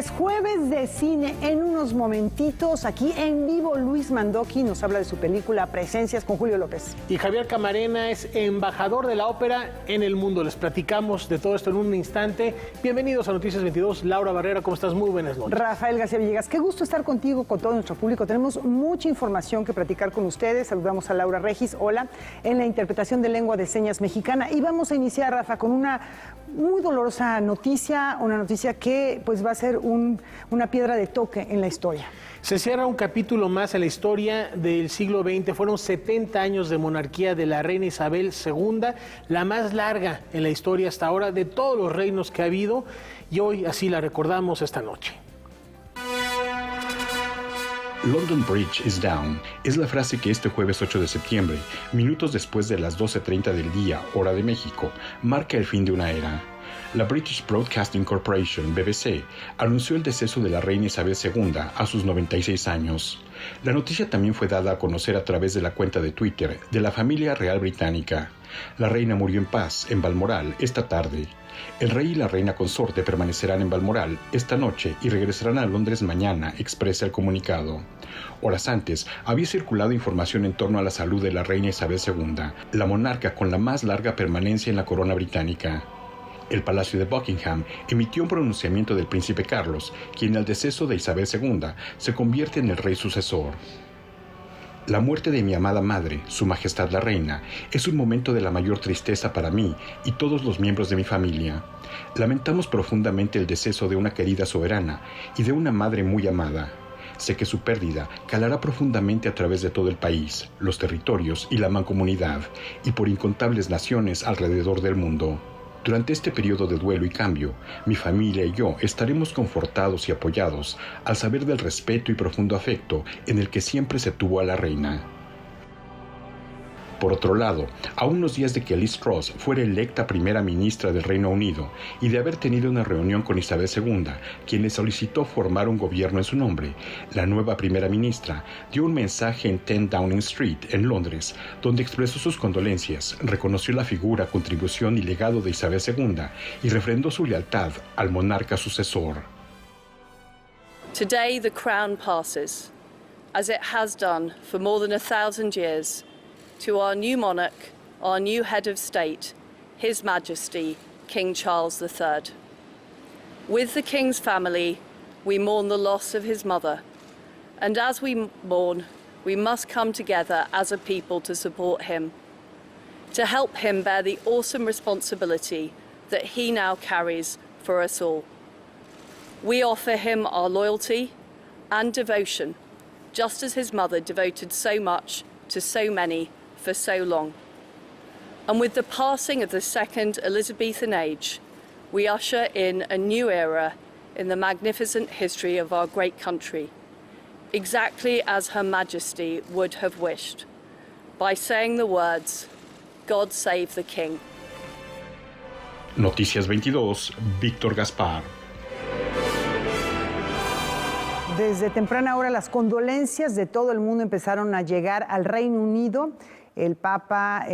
Es jueves de cine. En unos momentitos, aquí en vivo, Luis Mandoki nos habla de su película Presencias con Julio López. Y Javier Camarena es embajador de la ópera en el mundo. Les platicamos de todo esto en un instante. Bienvenidos a Noticias 22. Laura Barrera, ¿cómo estás? Muy buenas noches. Rafael García Villegas, qué gusto estar contigo, con todo nuestro público. Tenemos mucha información que platicar con ustedes. Saludamos a Laura Regis, hola, en la interpretación de lengua de señas mexicana. Y vamos a iniciar, Rafa, con una muy dolorosa noticia, una noticia que pues va a ser una piedra de toque en la historia. Se cierra un capítulo más en la historia del siglo XX. Fueron 70 años de monarquía de la reina Isabel II, la más larga en la historia hasta ahora de todos los reinos que ha habido, y hoy así la recordamos esta noche. London Bridge is down es la frase que este jueves 8 de septiembre, minutos después de las 12:30 del día, hora de México, marca el fin de una era. La British Broadcasting Corporation, BBC, anunció el deceso de la reina Isabel II a sus 96 años. La noticia también fue dada a conocer a través de la cuenta de Twitter de la familia real británica. La reina murió en paz en Balmoral esta tarde. El rey y la reina consorte permanecerán en Balmoral esta noche y regresarán a Londres mañana, expresa el comunicado. Horas antes, había circulado información en torno a la salud de la reina Isabel II, la monarca con la más larga permanencia en la corona británica. El Palacio de Buckingham emitió un pronunciamiento del príncipe Carlos, quien al deceso de Isabel II se convierte en el rey sucesor. La muerte de mi amada madre, Su Majestad la Reina, es un momento de la mayor tristeza para mí y todos los miembros de mi familia. Lamentamos profundamente el deceso de una querida soberana y de una madre muy amada. Sé que su pérdida calará profundamente a través de todo el país, los territorios y la mancomunidad, y por incontables naciones alrededor del mundo. Durante este periodo de duelo y cambio, mi familia y yo estaremos confortados y apoyados al saber del respeto y profundo afecto en el que siempre se tuvo a la reina. Por otro lado, a unos días de que Liz Truss fuera electa primera ministra del Reino Unido y de haber tenido una reunión con Isabel II, quien le solicitó formar un gobierno en su nombre, la nueva primera ministra dio un mensaje en 10 Downing Street, en Londres, donde expresó sus condolencias, reconoció la figura, contribución y legado de Isabel II y refrendó su lealtad al monarca sucesor. Today the crown passes, as it has done for more than 1,000 years, to our new monarch, our new head of state, His Majesty, King Charles III. With the King's family, we mourn the loss of his mother, and as we mourn, we must come together as a people to support him, to help him bear the awesome responsibility that he now carries for us all. We offer him our loyalty and devotion, just as his mother devoted so much to so many for so long. And with the passing of the second Elizabethan age, we usher in a new era in the magnificent history of our great country, exactly as Her Majesty would have wished, by saying the words, God save the King. Noticias 22, Víctor Gaspar. Desde temprana hora las condolencias de todo el mundo empezaron a llegar al Reino Unido. El Papa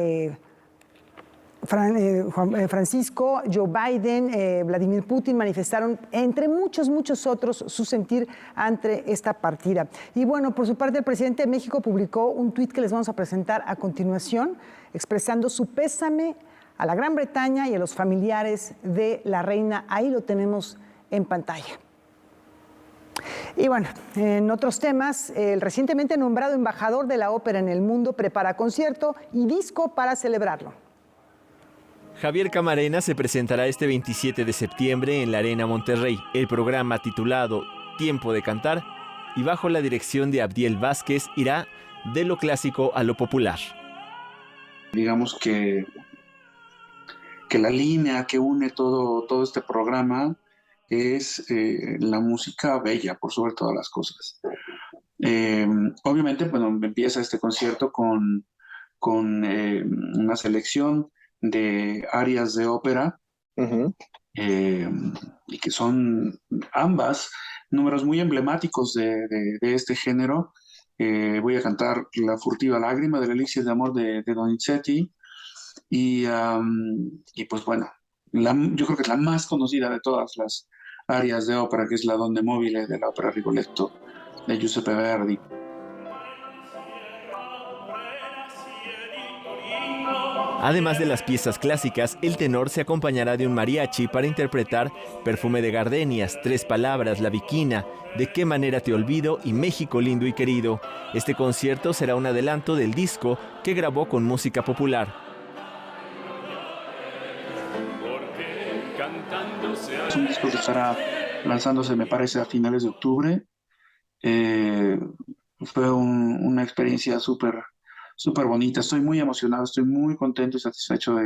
Francisco, Joe Biden, Vladimir Putin manifestaron, entre muchos otros, su sentir ante esta partida. Y bueno, por su parte, el presidente de México publicó un tuit que les vamos a presentar a continuación, expresando su pésame a la Gran Bretaña y a los familiares de la reina. Ahí lo tenemos en pantalla. Y bueno, en otros temas, el recientemente nombrado embajador de la ópera en el mundo prepara concierto y disco para celebrarlo. Javier Camarena se presentará este 27 de septiembre en la Arena Monterrey. El programa titulado Tiempo de Cantar y bajo la dirección de Abdiel Vázquez irá de lo clásico a lo popular. Digamos que la línea que une todo este programa es la música bella, por sobre todas las cosas. Obviamente, bueno, empieza este concierto con una selección de arias de ópera, y que son ambas números muy emblemáticos de este género. Voy a cantar La furtiva lágrima del Elixir de amor de Donizetti, y pues bueno, yo creo que es la más conocida de todas arias de ópera, que es la Donne Mobile de la ópera Rigoletto de Giuseppe Verdi. Además de las piezas clásicas, el tenor se acompañará de un mariachi para interpretar Perfume de Gardenias, Tres Palabras, La Viquina, De qué manera te olvido y México lindo y querido. Este concierto será un adelanto del disco que grabó con música popular. Es un disco que estará lanzándose, me parece, a finales de octubre. Fue una experiencia súper bonita. Estoy muy emocionado, estoy muy contento y satisfecho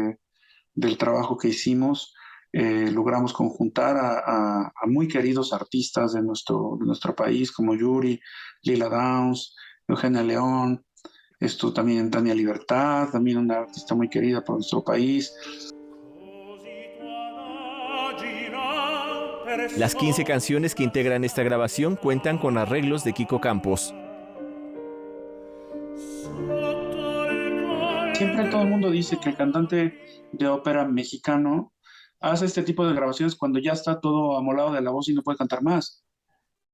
del trabajo que hicimos. Logramos conjuntar a muy queridos artistas de nuestro país, como Yuri, Lila Downs, Eugenia León, también Tania Libertad, también una artista muy querida por nuestro país. Las 15 canciones que integran esta grabación cuentan con arreglos de Kiko Campos. Siempre todo el mundo dice que el cantante de ópera mexicano hace este tipo de grabaciones cuando ya está todo amolado de la voz y no puede cantar más.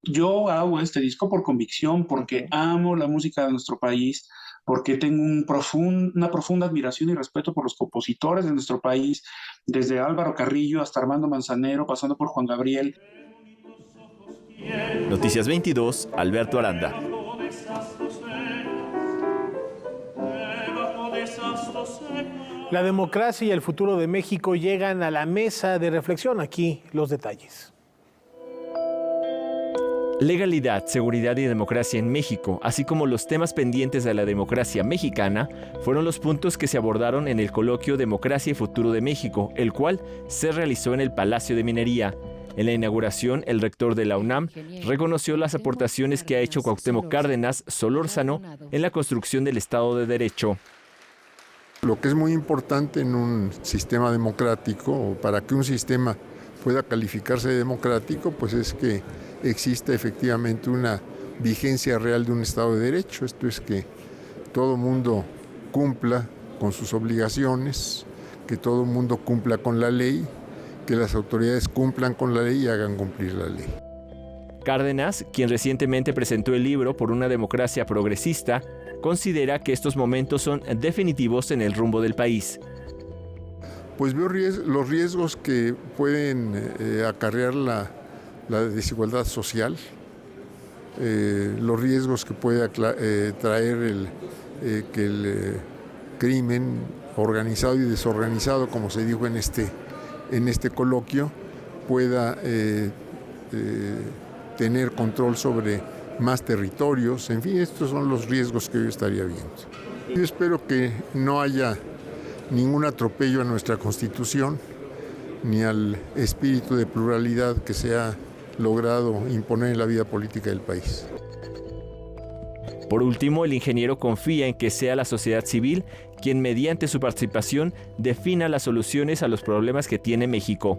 Yo hago este disco por convicción, porque amo la música de nuestro país, porque tengo una profunda admiración y respeto por los compositores de nuestro país, desde Álvaro Carrillo hasta Armando Manzanero, pasando por Juan Gabriel. Noticias 22, Alberto Aranda. La democracia y el futuro de México llegan a la mesa de reflexión. Aquí los detalles. Legalidad, seguridad y democracia en México, así como los temas pendientes de la democracia mexicana, fueron los puntos que se abordaron en el coloquio Democracia y Futuro de México, el cual se realizó en el Palacio de Minería. En la inauguración, el rector de la UNAM reconoció las aportaciones que ha hecho Cuauhtémoc Cárdenas Solórzano en la construcción del Estado de Derecho. Lo que es muy importante en un sistema democrático, o para que un sistema pueda calificarse de democrático, pues es que exista efectivamente una vigencia real de un Estado de Derecho. Esto es que todo mundo cumpla con sus obligaciones, que todo mundo cumpla con la ley, que las autoridades cumplan con la ley y hagan cumplir la ley. Cárdenas, quien recientemente presentó el libro Por una democracia progresista, considera que estos momentos son definitivos en el rumbo del país. Pues veo los riesgos que pueden acarrear la desigualdad social, los riesgos que puede traer que el crimen organizado y desorganizado, como se dijo en este coloquio, pueda tener control sobre más territorios. En fin, estos son los riesgos que yo estaría viendo. Yo espero que no haya ningún atropello a nuestra Constitución ni al espíritu de pluralidad que se ha logrado imponer en la vida política del país. Por último, el ingeniero confía en que sea la sociedad civil quien mediante su participación defina las soluciones a los problemas que tiene México.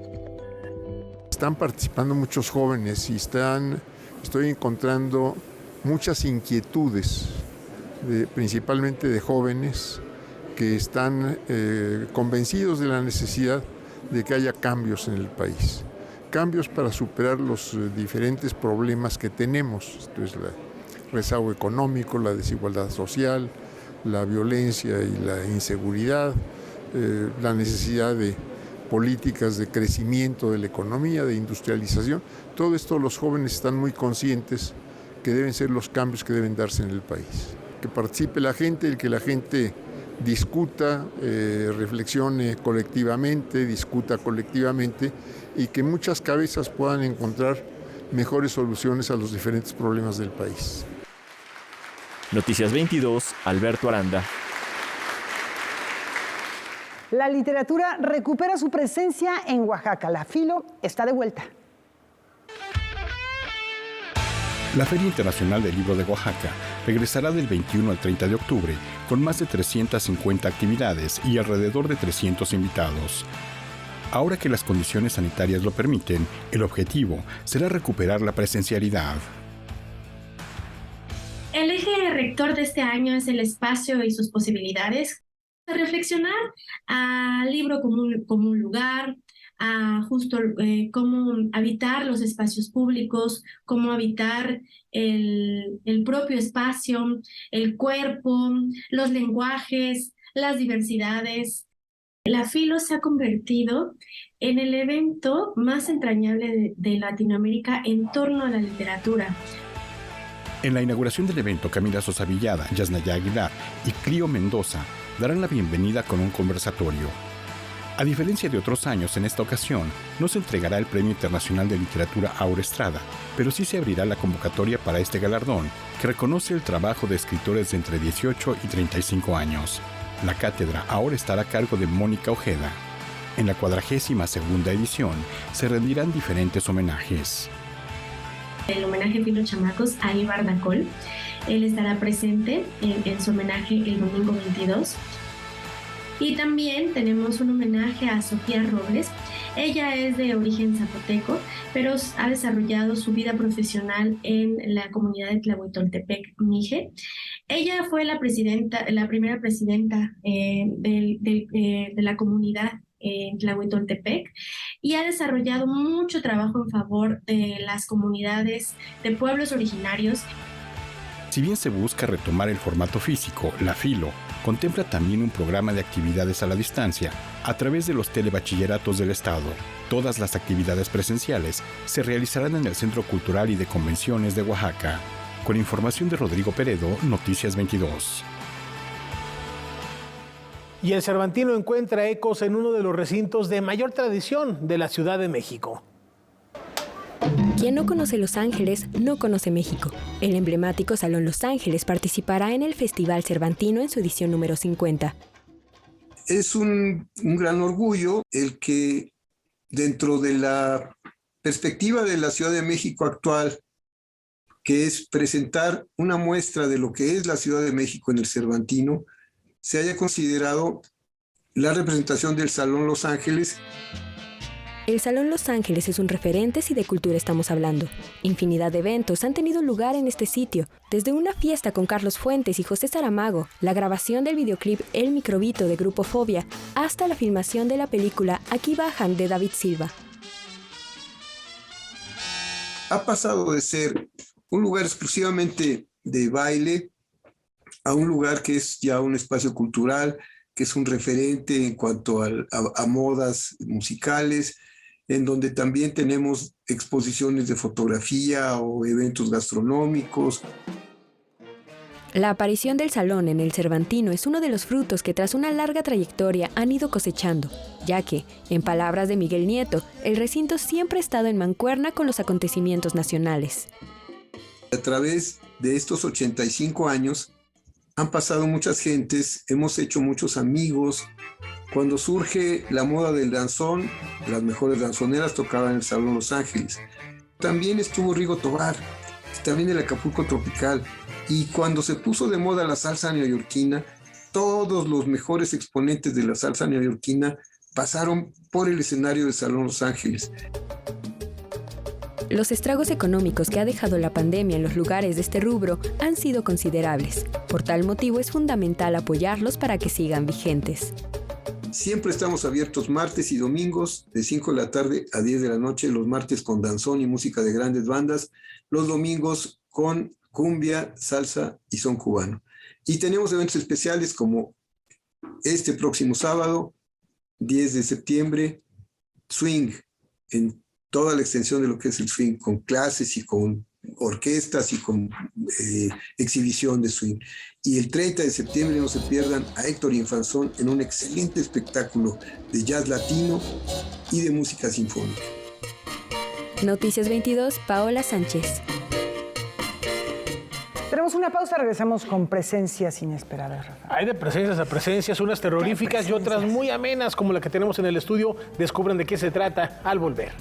Están participando muchos jóvenes y estoy encontrando muchas inquietudes, principalmente de jóvenes que están convencidos de la necesidad de que haya cambios en el país. Cambios para superar los diferentes problemas que tenemos. Esto es el rezago económico, la desigualdad social, la violencia y la inseguridad, la necesidad de políticas de crecimiento de la economía, de industrialización. Todo esto los jóvenes están muy conscientes que deben ser los cambios que deben darse en el país. Que participe la gente, el que la gente discuta, reflexione colectivamente, discuta colectivamente y que muchas cabezas puedan encontrar mejores soluciones a los diferentes problemas del país. Noticias 22, Alberto Aranda. La literatura recupera su presencia en Oaxaca. La Filo está de vuelta. La Feria Internacional del Libro de Oaxaca regresará del 21 al 30 de octubre con más de 350 actividades y alrededor de 300 invitados. Ahora que las condiciones sanitarias lo permiten, el objetivo será recuperar la presencialidad. El eje rector de este año es el espacio y sus posibilidades. reflexionar al libro como un lugar, a justo cómo habitar los espacios públicos, cómo habitar el propio espacio, el cuerpo, los lenguajes, las diversidades. La Filo se ha convertido en el evento más entrañable de Latinoamérica en torno a la literatura. En la inauguración del evento, Camila Sosa Villada, Yasnaya Aguilar y Clío Mendoza darán la bienvenida con un conversatorio. A diferencia de otros años, en esta ocasión no se entregará el Premio Internacional de Literatura Aura Estrada, pero sí se abrirá la convocatoria para este galardón, que reconoce el trabajo de escritores de entre 18 y 35 años. La cátedra ahora estará a cargo de Mónica Ojeda. En la 42ª edición se rendirán diferentes homenajes. El homenaje Filo Chamacos a Ibar Dacol. Él estará presente en su homenaje el domingo 22. Y también tenemos un homenaje a Sofía Robles. Ella es de origen zapoteco, pero ha desarrollado su vida profesional en la comunidad de Tlahuitoltepec, Mije. Ella fue la primera presidenta de la comunidad en Tlahuitoltepec y ha desarrollado mucho trabajo en favor de las comunidades de pueblos originarios. Si bien se busca retomar el formato físico, la Filo contempla también un programa de actividades a la distancia a través de los telebachilleratos del Estado. Todas las actividades presenciales se realizarán en el Centro Cultural y de Convenciones de Oaxaca. Con información de Rodrigo Peredo, Noticias 22. Y el Cervantino encuentra ecos en uno de los recintos de mayor tradición de la Ciudad de México. Quien no conoce Los Ángeles, no conoce México. El emblemático Salón Los Ángeles participará en el Festival Cervantino en su edición número 50. Es un gran orgullo el que dentro de la perspectiva de la Ciudad de México actual, que es presentar una muestra de lo que es la Ciudad de México en el Cervantino, se haya considerado la representación del Salón Los Ángeles. El Salón Los Ángeles es un referente si de cultura estamos hablando. Infinidad de eventos han tenido lugar en este sitio, desde una fiesta con Carlos Fuentes y José Saramago, la grabación del videoclip El Microbito de Grupo Fobia, hasta la filmación de la película Aquí Bajan de David Silva. Ha pasado de ser un lugar exclusivamente de baile a un lugar que es ya un espacio cultural, que es un referente en cuanto a modas musicales, en donde también tenemos exposiciones de fotografía o eventos gastronómicos. La aparición del salón en el Cervantino es uno de los frutos que tras una larga trayectoria han ido cosechando, ya que, en palabras de Miguel Nieto, el recinto siempre ha estado en mancuerna con los acontecimientos nacionales. A través de estos 85 años han pasado muchas gentes, hemos hecho muchos amigos. Cuando surge la moda del danzón, las mejores danzoneras tocaban en el Salón Los Ángeles. También estuvo Rigo Tobar, también el Acapulco Tropical. Y cuando se puso de moda la salsa neoyorquina, todos los mejores exponentes de la salsa neoyorquina pasaron por el escenario del Salón Los Ángeles. Los estragos económicos que ha dejado la pandemia en los lugares de este rubro han sido considerables. Por tal motivo es fundamental apoyarlos para que sigan vigentes. Siempre estamos abiertos martes y domingos de 5 de la tarde a 10 de la noche, los martes con danzón y música de grandes bandas, los domingos con cumbia, salsa y son cubano. Y tenemos eventos especiales como este próximo sábado, 10 de septiembre, swing en toda la extensión de lo que es el swing, con clases y con orquestas y con exhibición de swing. Y el 30 de septiembre no se pierdan a Héctor Infanzón en un excelente espectáculo de jazz latino y de música sinfónica. Noticias 22, Paola Sánchez. Tenemos una pausa, regresamos con presencias inesperadas, Rafa. Hay de presencias a presencias, unas terroríficas y otras muy amenas como la que tenemos en el estudio. Descubran de qué se trata al volver.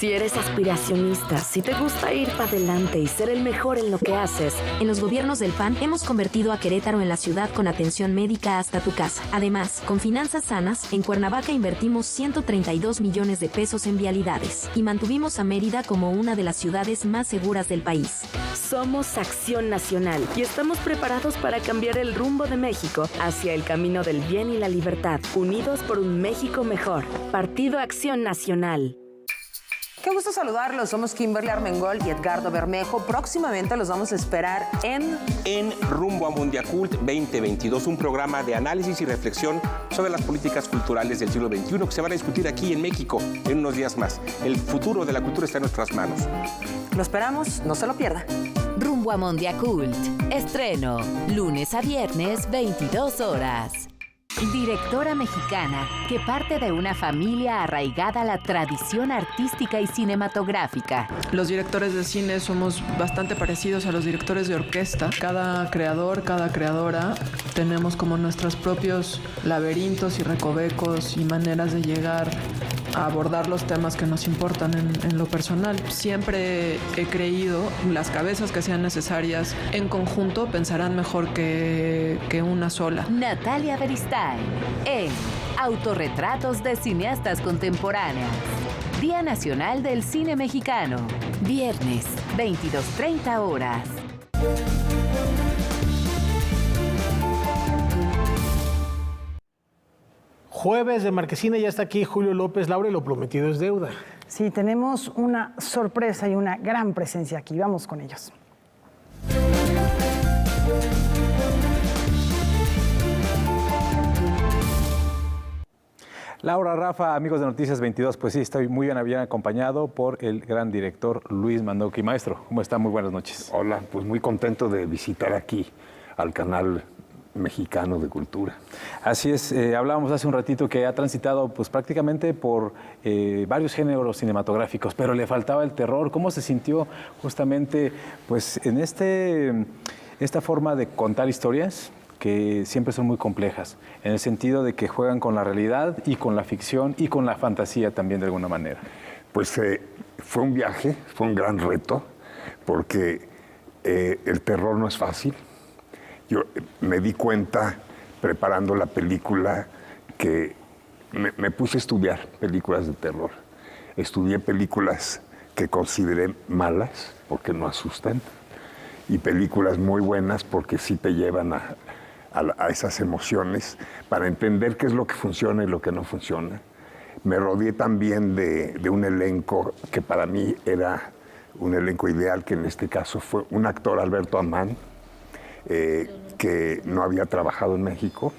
Si eres aspiracionista, si te gusta ir para adelante y ser el mejor en lo que haces. En los gobiernos del PAN hemos convertido a Querétaro en la ciudad con atención médica hasta tu casa. Además, con finanzas sanas, en Cuernavaca invertimos 132 millones de pesos en vialidades y mantuvimos a Mérida como una de las ciudades más seguras del país. Somos Acción Nacional y estamos preparados para cambiar el rumbo de México hacia el camino del bien y la libertad. Unidos por un México mejor. Partido Acción Nacional. Qué gusto saludarlos. Somos Kimberly Armengol y Edgardo Bermejo. Próximamente los vamos a esperar en Rumbo a Mondiacult 2022, un programa de análisis y reflexión sobre las políticas culturales del siglo XXI que se van a discutir aquí en México en unos días más. El futuro de la cultura está en nuestras manos. Lo esperamos, no se lo pierda. Rumbo a Mondiacult. Estreno, lunes a viernes, 22 horas. Directora mexicana que parte de una familia arraigada a la tradición artística y cinematográfica. Los directores de cine somos bastante parecidos a los directores de orquesta. Cada creador, cada creadora tenemos como nuestros propios laberintos y recovecos y maneras de llegar a abordar los temas que nos importan en lo personal. Siempre he creído las cabezas que sean necesarias en conjunto pensarán mejor que una sola. Natalia Beristain en Autorretratos de Cineastas Contemporáneas. Día Nacional del Cine Mexicano. Viernes, 22:30 horas. Jueves de Marquesina, ya está aquí Julio López. Laura, y lo prometido es deuda. Sí, tenemos una sorpresa y una gran presencia aquí. Vamos con ellos. Laura, Rafa, amigos de Noticias 22, pues sí, estoy muy bien acompañado por el gran director Luis Mandoki. Maestro, ¿cómo está? Muy buenas noches. Hola, pues muy contento de visitar aquí al canal mexicano de cultura. Así es, hablábamos hace un ratito que ha transitado pues prácticamente por varios géneros cinematográficos, pero le faltaba el terror. ¿Cómo se sintió justamente pues en esta forma de contar historias que siempre son muy complejas, en el sentido de que juegan con la realidad y con la ficción y con la fantasía también de alguna manera? Pues fue un viaje, fue un gran reto, porque el terror no es fácil. Yo me di cuenta, preparando la película, que me puse a estudiar películas de terror. Estudié películas que consideré malas, porque no asustan, y películas muy buenas, porque sí te llevan a esas emociones, para entender qué es lo que funciona y lo que no funciona. Me rodeé también de un elenco que para mí era un elenco ideal, que en este caso fue un actor, Alberto Amán, que no había trabajado en México,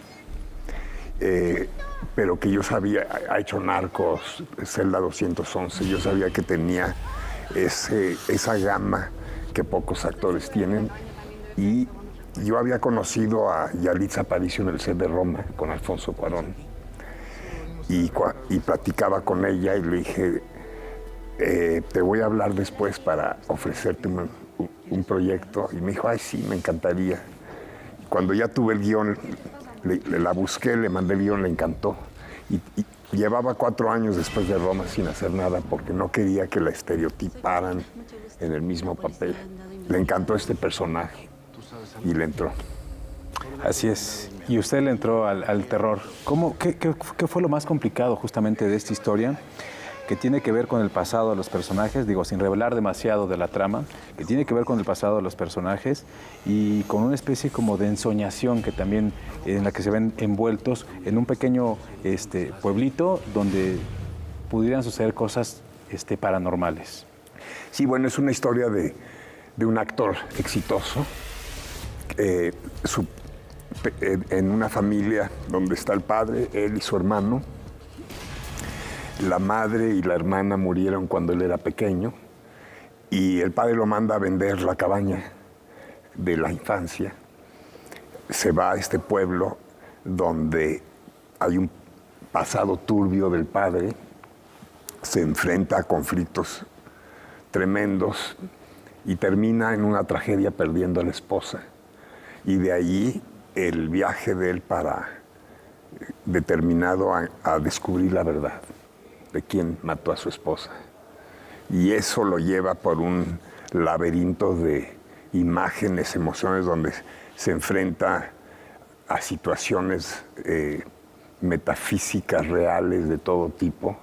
pero que yo sabía, ha hecho Narcos, Celda 211, yo sabía que tenía esa gama que pocos actores tienen, y yo había conocido a Yalitza Aparicio en el set de Roma con Alfonso Cuarón, y platicaba con ella y le dije, te voy a hablar después para ofrecerte un proyecto, y me dijo, ay sí, me encantaría. Cuando ya tuve el guión, la busqué, le mandé el guión, le encantó, y llevaba 4 años después de Roma sin hacer nada porque no quería que la estereotiparan en el mismo papel. Le encantó este personaje y le entró. Así es. Y usted le entró al terror. ¿Qué fue lo más complicado justamente de esta historia? Que tiene que ver con el pasado de los personajes, digo, sin revelar demasiado de la trama, que tiene que ver con el pasado de los personajes y con una especie como de ensoñación que también en la que se ven envueltos en un pequeño pueblito donde pudieran suceder cosas paranormales. Sí, bueno, es una historia de un actor exitoso en una familia donde está el padre, él y su hermano. La madre y la hermana murieron cuando él era pequeño y el padre lo manda a vender la cabaña de la infancia. Se va a este pueblo donde hay un pasado turbio del padre, se enfrenta a conflictos tremendos y termina en una tragedia perdiendo a la esposa. Y de ahí el viaje de él determinado a descubrir la verdad de quién mató a su esposa. y eso lo lleva por un laberinto de imágenes, emociones, donde se enfrenta a situaciones metafísicas reales de todo tipo,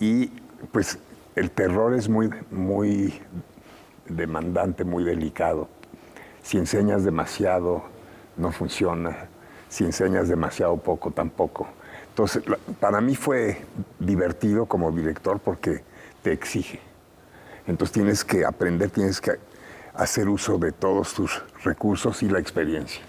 y pues el terror es muy demandante, muy delicado. Si enseñas demasiado, no funciona. Si enseñas demasiado poco, tampoco. Entonces, para mí fue divertido como director porque te exige. Entonces tienes que aprender, tienes que hacer uso de todos tus recursos y la experiencia.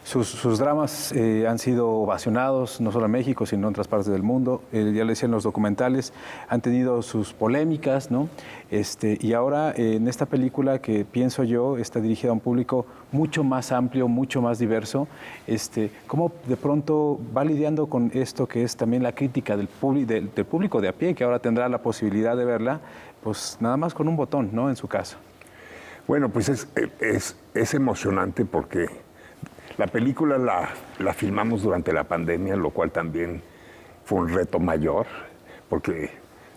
Sus dramas han sido ovacionados, no solo en México, sino en otras partes del mundo. Ya le decían los documentales, han tenido sus polémicas, ¿no? Y ahora en esta película que pienso yo está dirigida a un público mucho más amplio, mucho más diverso. ¿Cómo de pronto va lidiando con esto que es también la crítica del público de a pie, que ahora tendrá la posibilidad de verla, pues nada más con un botón, ¿no? En su caso. Bueno, pues es emocionante porque la película la filmamos durante la pandemia, lo cual también fue un reto mayor, porque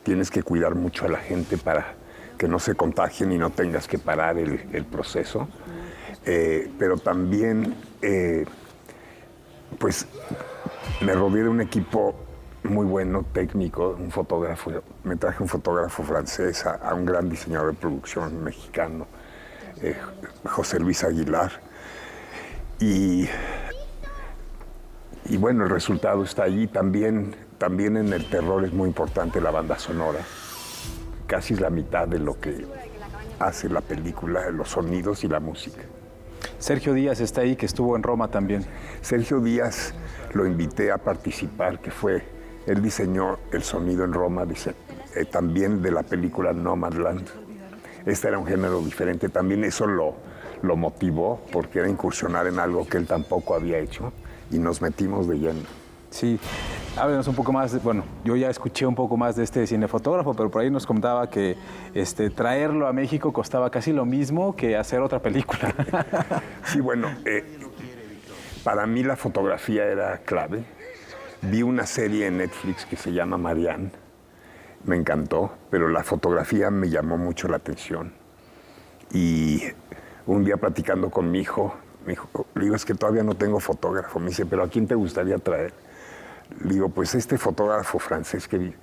tienes que cuidar mucho a la gente para que no se contagien y no tengas que parar el proceso. Pero también, pues, me rodeé de un equipo muy bueno, técnico, un fotógrafo. Me traje un fotógrafo francés, a un gran diseñador de producción mexicano, José Luis Aguilar. Y bueno, el resultado está allí. También en el terror es muy importante la banda sonora. Casi es la mitad de lo que hace la película, los sonidos y la música. Sergio Díaz está ahí, que estuvo en Roma también. Sergio Díaz lo invité a participar, él diseñó el sonido en Roma, también de la película Nomadland. Este era un género diferente, también eso lo motivó porque era incursionar en algo que él tampoco había hecho y nos metimos de lleno. Sí, háblenos un poco más, bueno, yo ya escuché un poco más de este cinefotógrafo, pero por ahí nos contaba que traerlo a México costaba casi lo mismo que hacer otra película. Sí, bueno, para mí la fotografía era clave. Vi una serie en Netflix que se llama Marianne, me encantó, pero la fotografía me llamó mucho la atención. Y un día platicando con mi hijo, le digo, es que todavía no tengo fotógrafo. Me dice, ¿pero a quién te gustaría traer? Le digo, pues este fotógrafo francés que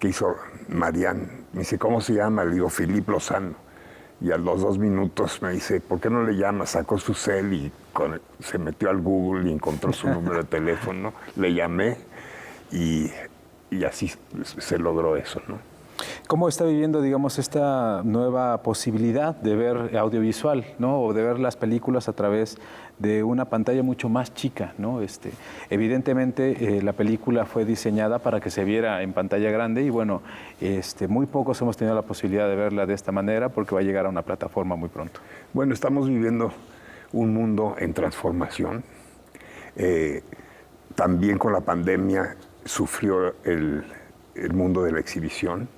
hizo Marianne. Me dice, ¿cómo se llama? Le digo, Philippe Lozano. Y a los 2 minutos me dice, ¿por qué no le llamas? Sacó su cel y se metió al Google y encontró su número de teléfono. Le llamé y así se logró eso, ¿no? ¿Cómo está viviendo, digamos, esta nueva posibilidad de ver audiovisual, ¿no? O de ver las películas a través de una pantalla mucho más chica, ¿no? Evidentemente, la película fue diseñada para que se viera en pantalla grande y, bueno, muy pocos hemos tenido la posibilidad de verla de esta manera porque va a llegar a una plataforma muy pronto. Bueno, estamos viviendo un mundo en transformación. También con la pandemia sufrió el mundo de la exhibición.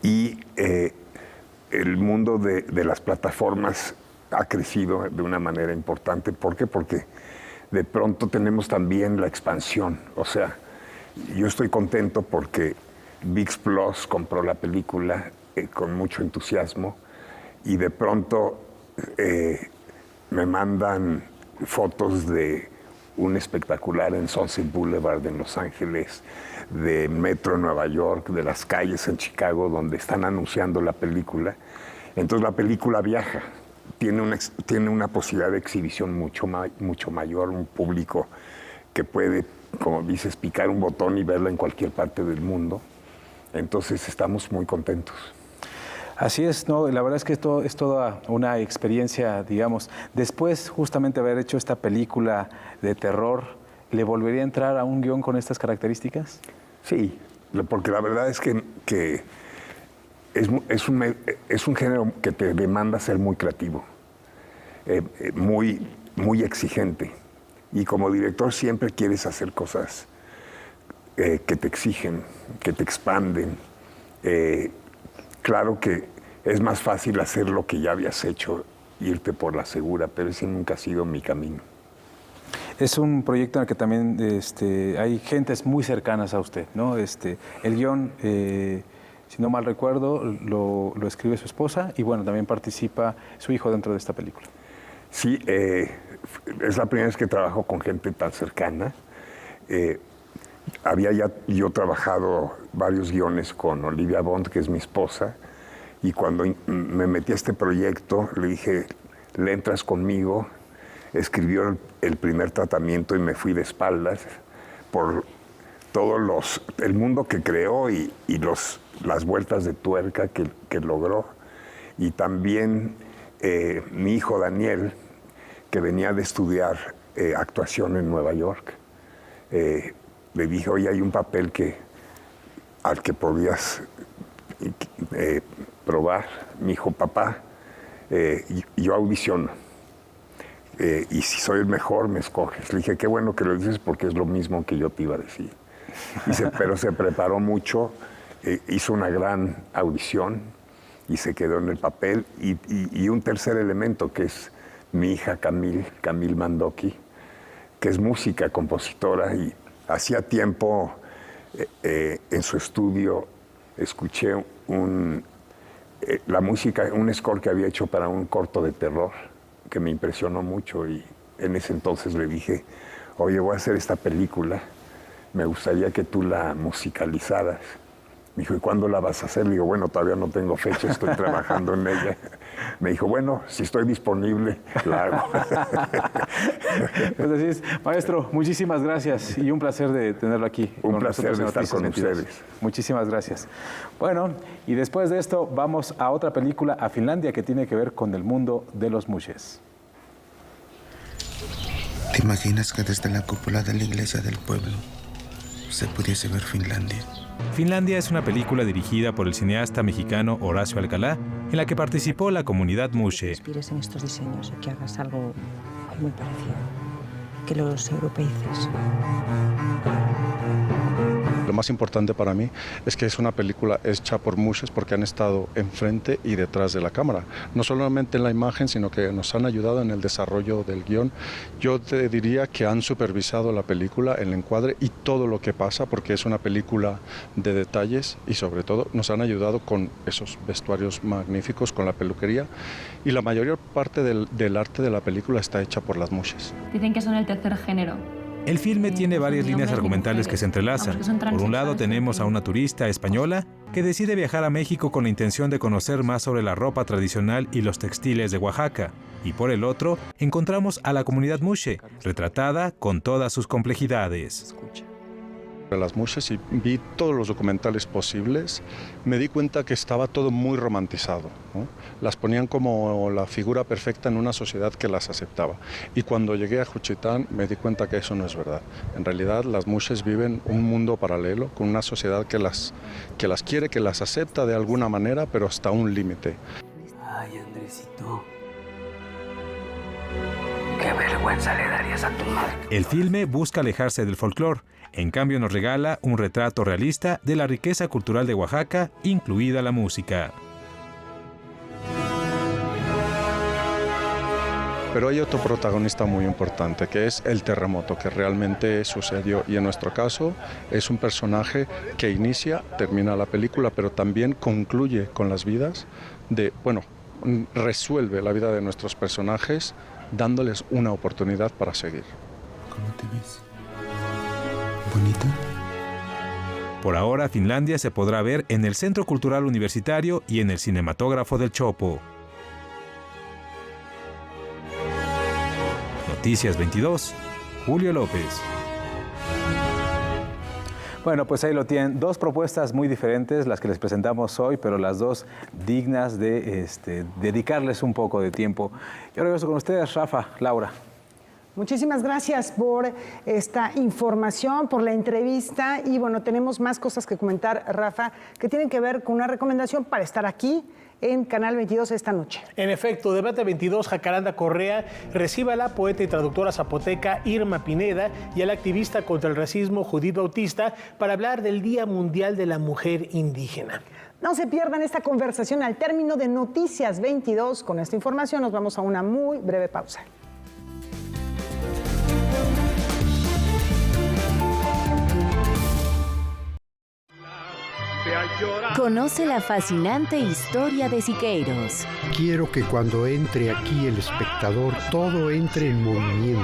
Y el mundo de las plataformas ha crecido de una manera importante. ¿Por qué? Porque de pronto tenemos también la expansión. O sea, yo estoy contento porque ViX Plus compró la película con mucho entusiasmo y de pronto me mandan fotos de un espectacular en Sunset Boulevard en Los Ángeles, de Metro en Nueva York, de las calles en Chicago, donde están anunciando la película. Entonces la película viaja, tiene una posibilidad de exhibición mucho mayor, un público que puede, como dices, picar un botón y verla en cualquier parte del mundo. Entonces estamos muy contentos. Así es, ¿no? La verdad es que esto es toda una experiencia, digamos. Después, justamente, de haber hecho esta película de terror, ¿le volvería a entrar a un guión con estas características? Sí, porque la verdad es que es un género que te demanda ser muy creativo, muy exigente. Y como director siempre quieres hacer cosas que te exigen, que te expanden. Claro que es más fácil hacer lo que ya habías hecho, irte por la segura, pero ese nunca ha sido mi camino. Es un proyecto en el que también hay gentes muy cercanas a usted, ¿no? El guión Si no mal recuerdo, lo escribe su esposa y bueno, también participa su hijo dentro de esta película. Sí, es la primera vez que trabajo con gente tan cercana. Había ya yo trabajado varios guiones con Olivia Bond, que es mi esposa, y cuando me metí a este proyecto le dije, ¿le entras conmigo? Escribió el primer tratamiento y me fui de espaldas por todo el mundo que creó y las vueltas de tuerca que logró. Y también mi hijo Daniel, que venía de estudiar actuación en Nueva York, le dije, oye, hay un papel al que podías probar. Me dijo, papá, yo audiciono. Y si soy el mejor, me escoges. Le dije, qué bueno que lo dices porque es lo mismo que yo te iba a decir. Pero se preparó mucho, hizo una gran audición y se quedó en el papel. Y un tercer elemento, que es mi hija Camille Mandoki, que es música, compositora, y hacía tiempo en su estudio escuché la música, un score que había hecho para un corto de terror que me impresionó mucho, y en ese entonces le dije, oye, voy a hacer esta película, me gustaría que tú la musicalizaras. Me dijo, ¿y cuándo la vas a hacer? Le digo, bueno, todavía no tengo fecha, estoy trabajando en ella. Me dijo, bueno, si estoy disponible, la hago. Pues así es. Maestro, muchísimas gracias y un placer de tenerlo aquí. Un placer de estar con ustedes. Muchísimas gracias. Bueno, y después de esto vamos a otra película, a Finlandia, que tiene que ver con el mundo de los mushes. ¿Te imaginas que desde la cúpula de la iglesia del pueblo se pudiese ver Finlandia? Finlandia es una película dirigida por el cineasta mexicano Horacio Alcalá, en la que participó la comunidad mushe. Inspires en estos diseños y que hagas algo muy parecido, que los europeices. Lo más importante para mí es que es una película hecha por mushes porque han estado enfrente y detrás de la cámara. No solamente en la imagen, sino que nos han ayudado en el desarrollo del guión. Yo te diría que han supervisado la película, el encuadre y todo lo que pasa, porque es una película de detalles y sobre todo nos han ayudado con esos vestuarios magníficos, con la peluquería, y la mayor parte del arte de la película está hecha por las mushes. Dicen que son el tercer género. El filme tiene varias líneas argumentales que se entrelazan. Por un lado tenemos a una turista española que decide viajar a México con la intención de conocer más sobre la ropa tradicional y los textiles de Oaxaca. Y por el otro encontramos a la comunidad mushe, retratada con todas sus complejidades. Las mushes y vi todos los documentales posibles, me di cuenta que estaba todo muy romantizado, ¿no? Las ponían como la figura perfecta en una sociedad que las aceptaba. Y cuando llegué a Juchitán me di cuenta que eso no es verdad. En realidad las mushes viven un mundo paralelo con una sociedad que las quiere, que las acepta de alguna manera, pero hasta un límite. Ay, Andresito. Qué vergüenza le darías a tu madre. El filme busca alejarse del folclore. En cambio, nos regala un retrato realista de la riqueza cultural de Oaxaca, incluida la música. Pero hay otro protagonista muy importante, que es el terremoto, que realmente sucedió. Y en nuestro caso es un personaje que inicia, termina la película, pero también concluye con las vidas resuelve la vida de nuestros personajes, dándoles una oportunidad para seguir. ¿Cómo te ves? ¿Bonita? Por ahora, Finlandia se podrá ver en el Centro Cultural Universitario y en el Cinematógrafo del Chopo. Noticias 22, Julio López. Bueno, pues ahí lo tienen. Dos propuestas muy diferentes, las que les presentamos hoy, pero las dos dignas de dedicarles un poco de tiempo. Yo regreso con ustedes, Rafa, Laura. Muchísimas gracias por esta información, por la entrevista. Y bueno, tenemos más cosas que comentar, Rafa, que tienen que ver con una recomendación para estar aquí en Canal 22 esta noche. En efecto, Debate 22, Jacaranda Correa recibe a la poeta y traductora zapoteca Irma Pineda y al activista contra el racismo Judith Bautista para hablar del Día Mundial de la Mujer Indígena. No se pierdan esta conversación al término de Noticias 22. Con esta información nos vamos a una muy breve pausa. De Conoce la fascinante historia de Siqueiros. Quiero que cuando entre aquí el espectador, todo entre en movimiento.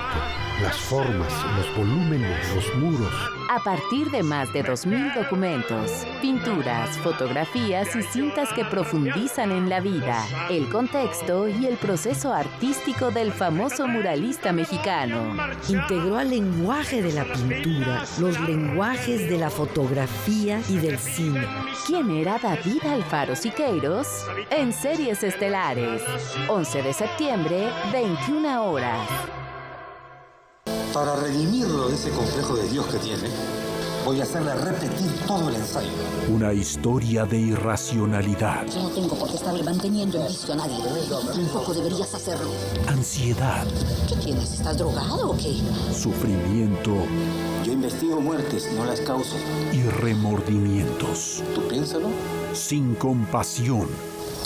Las formas, los volúmenes, los muros. A partir de más de 2.000 documentos, pinturas, fotografías y cintas que profundizan en la vida, el contexto y el proceso artístico del famoso muralista mexicano. Integró al lenguaje de la pintura, los lenguajes de la fotografía y del cine. ¿Quién era David Alfaro Siqueiros? En Series Estelares, 11 de septiembre, 21 horas. Para redimirlo de ese complejo de Dios que tiene, voy a hacerle repetir todo el ensayo. Una historia de irracionalidad. Yo no tengo por qué estarle manteniendo en vicio a nadie. Tampoco deberías hacerlo. Ansiedad. ¿Qué tienes? ¿Estás drogado o qué? Sufrimiento. Yo investigo muertes, no las causo. Y remordimientos. ¿Tú piénsalo? Sin compasión.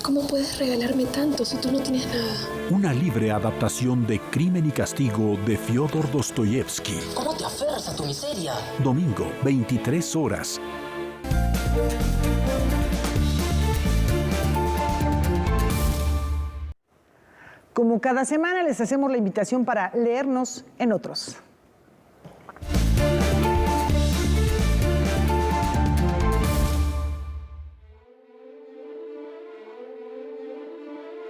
¿Cómo puedes regalarme tanto si tú no tienes nada? Una libre adaptación de Crimen y Castigo de Fyodor Dostoyevsky. ¿Cómo te aferras a tu miseria? Domingo, 23 horas. Como cada semana les hacemos la invitación para leernos en otros.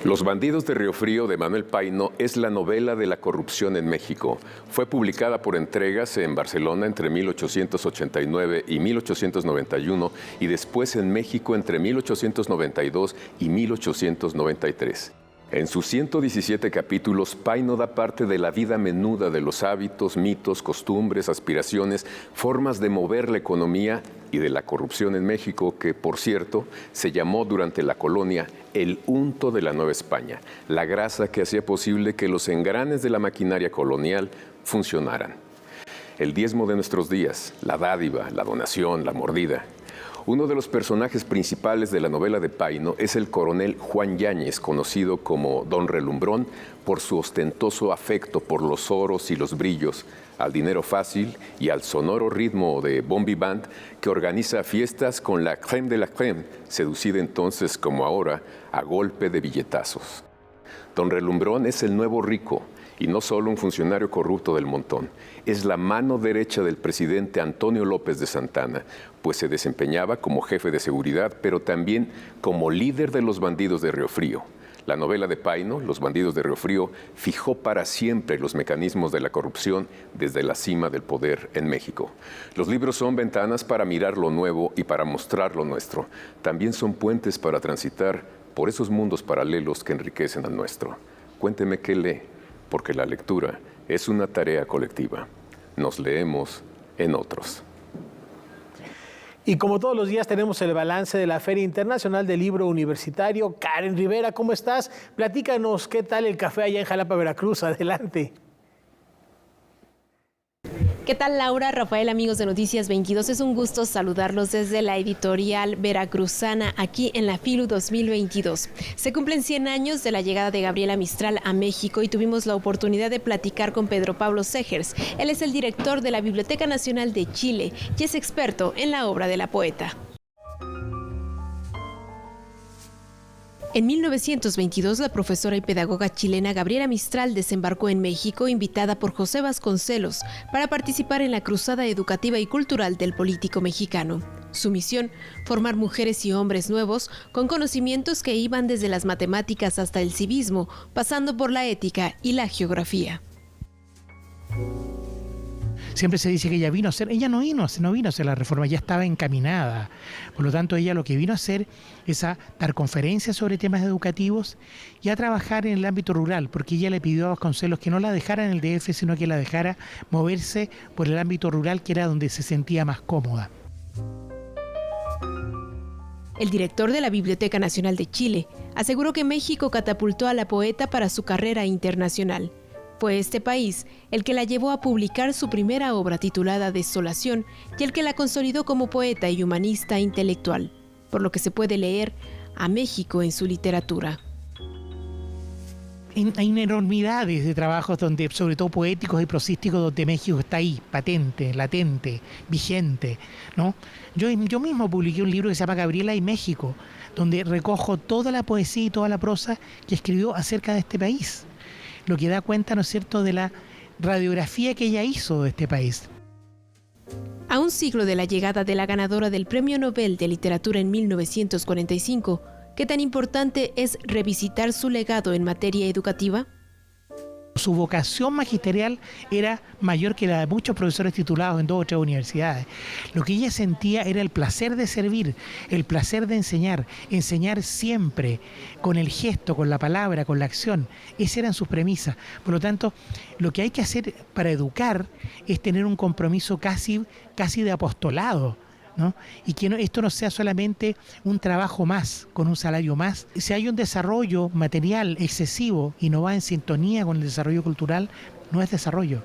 Los bandidos de Río Frío de Manuel Paino es la novela de la corrupción en México. Fue publicada por entregas en Barcelona entre 1889 y 1891 y después en México entre 1892 y 1893. En sus 117 capítulos, Paino da parte de la vida menuda de los hábitos, mitos, costumbres, aspiraciones, formas de mover la economía y de la corrupción en México, que, por cierto, se llamó durante la colonia el unto de la Nueva España, la grasa que hacía posible que los engranes de la maquinaria colonial funcionaran. El diezmo de nuestros días, la dádiva, la donación, la mordida. Uno de los personajes principales de la novela de Paino es el coronel Juan Yáñez, conocido como Don Relumbrón por su ostentoso afecto por los oros y los brillos, al dinero fácil y al sonoro ritmo de Bombi Band, que organiza fiestas con la crème de la crème, seducida entonces como ahora a golpe de billetazos. Don Relumbrón es el nuevo rico, y no solo un funcionario corrupto del montón, es la mano derecha del presidente Antonio López de Santana, pues se desempeñaba como jefe de seguridad, pero también como líder de los bandidos de Río Frío. La novela de Paino, Los bandidos de Río Frío, fijó para siempre los mecanismos de la corrupción desde la cima del poder en México. Los libros son ventanas para mirar lo nuevo y para mostrar lo nuestro. También son puentes para transitar por esos mundos paralelos que enriquecen al nuestro. Cuénteme qué lee, porque la lectura es una tarea colectiva. Nos leemos en otros. Y como todos los días tenemos el balance de la Feria Internacional del Libro Universitario. Karen Rivera, ¿cómo estás? Platícanos, ¿qué tal el café allá en Jalapa, Veracruz? Adelante. ¿Qué tal, Laura? Rafael, amigos de Noticias 22, es un gusto saludarlos desde la editorial veracruzana aquí en la FILU 2022. Se cumplen 100 años de la llegada de Gabriela Mistral a México y tuvimos la oportunidad de platicar con Pedro Pablo Segers. Él es el director de la Biblioteca Nacional de Chile y es experto en la obra de la poeta. En 1922, la profesora y pedagoga chilena Gabriela Mistral desembarcó en México, invitada por José Vasconcelos, para participar en la cruzada educativa y cultural del político mexicano. Su misión, formar mujeres y hombres nuevos con conocimientos que iban desde las matemáticas hasta el civismo, pasando por la ética y la geografía. Siempre se dice que ella vino a hacer, ella no vino a hacer la reforma, ya estaba encaminada. Por lo tanto, ella lo que vino a hacer es a dar conferencias sobre temas educativos y a trabajar en el ámbito rural, porque ella le pidió a Vasconcelos que no la dejara en el DF, sino que la dejara moverse por el ámbito rural, que era donde se sentía más cómoda. El director de la Biblioteca Nacional de Chile aseguró que México catapultó a la poeta para su carrera internacional. Fue este país el que la llevó a publicar su primera obra titulada Desolación y el que la consolidó como poeta y humanista intelectual, por lo que se puede leer a México en su literatura. hay una enormidad de trabajos, donde, sobre todo poéticos y prosísticos, donde México está ahí, patente, latente, vigente, ¿no? Yo mismo publiqué un libro que se llama Gabriela y México, donde recojo toda la poesía y toda la prosa que escribió acerca de este país, lo que da cuenta, ¿no es cierto?, de la radiografía que ella hizo de este país. A un siglo de la llegada de la ganadora del Premio Nobel de Literatura en 1945, ¿qué tan importante es revisitar su legado en materia educativa? Su vocación magisterial era mayor que la de muchos profesores titulados en 2 o 3 universidades. Lo que ella sentía era el placer de servir, el placer de enseñar siempre, con el gesto, con la palabra, con la acción. Esas eran sus premisas. Por lo tanto, lo que hay que hacer para educar es tener un compromiso casi de apostolado, ¿no? Y que esto no sea solamente un trabajo más, con un salario más. Si hay un desarrollo material excesivo y no va en sintonía con el desarrollo cultural, no es desarrollo.